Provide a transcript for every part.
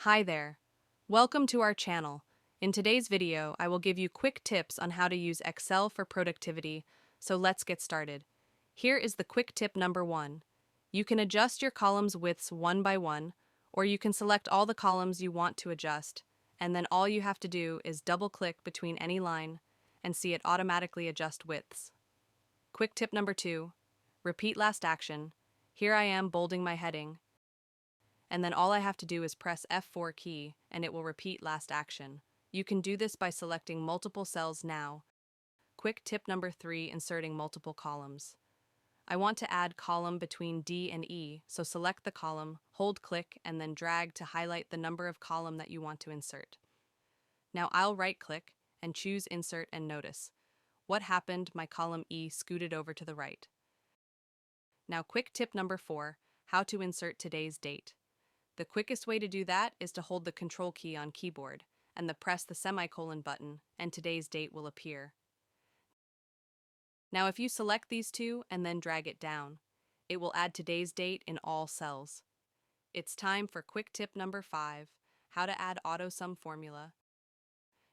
Hi there. Welcome to our channel. In today's video, I will give you quick tips on how to use Excel for productivity, so let's get started. Here is the quick tip number 1. You can adjust your columns widths one by one, or you can select all the columns you want to adjust, and then all you have to do is double-click between any line and see it automatically adjust widths. Quick tip number 2. Repeat last action. Here I am bolding my heading, and then all I have to do is press F4 key and it will repeat last action. You can do this by selecting multiple cells now. Quick tip number 3, inserting multiple columns. I want to add column between D and E, so select the column, hold click, and then drag to highlight the number of column that you want to insert. Now I'll right click and choose insert and notice. What happened? My column E scooted over to the right. Now quick tip number 4, how to insert today's date. The quickest way to do that is to hold the Control key on keyboard and then press the semicolon button, and today's date will appear. Now if you select these two and then drag it down, it will add today's date in all cells. It's time for quick tip number 5, how to add AutoSum formula.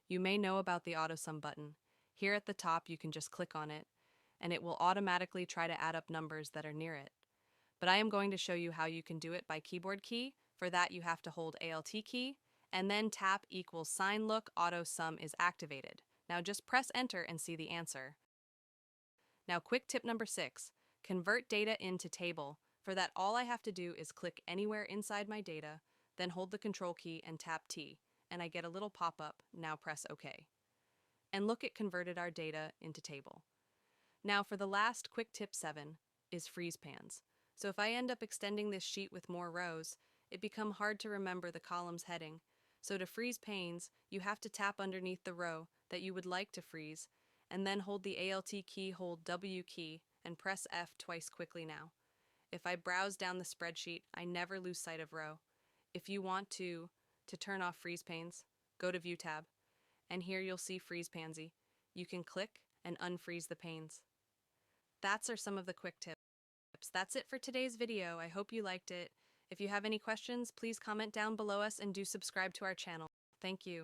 You may know about the AutoSum button. Here at the top you can just click on it, and it will automatically try to add up numbers that are near it. But I am going to show you how you can do it by keyboard key. For that, you have to hold Alt key and then tap equals sign. Look, AutoSum is activated. Now just press enter and see the answer. Now quick tip number 6, convert data into table. For that, all I have to do is click anywhere inside my data, then hold the Control key and tap T, and I get a little pop-up. Now press OK. And look, it converted our data into table. Now for the last quick tip 7 is freeze pans. So if I end up extending this sheet with more rows, it becomes hard to remember the column's heading. So to freeze panes, you have to tap underneath the row that you would like to freeze, and then hold the Alt key, hold W key, and press F twice quickly now. If I browse down the spreadsheet, I never lose sight of row. If you want to turn off freeze panes, go to View tab, and here you'll see Freeze Pansy. You can click and unfreeze the panes. That's some of the quick tips. That's it for today's video. I hope you liked it. If you have any questions, please comment down below us and do subscribe to our channel. Thank you.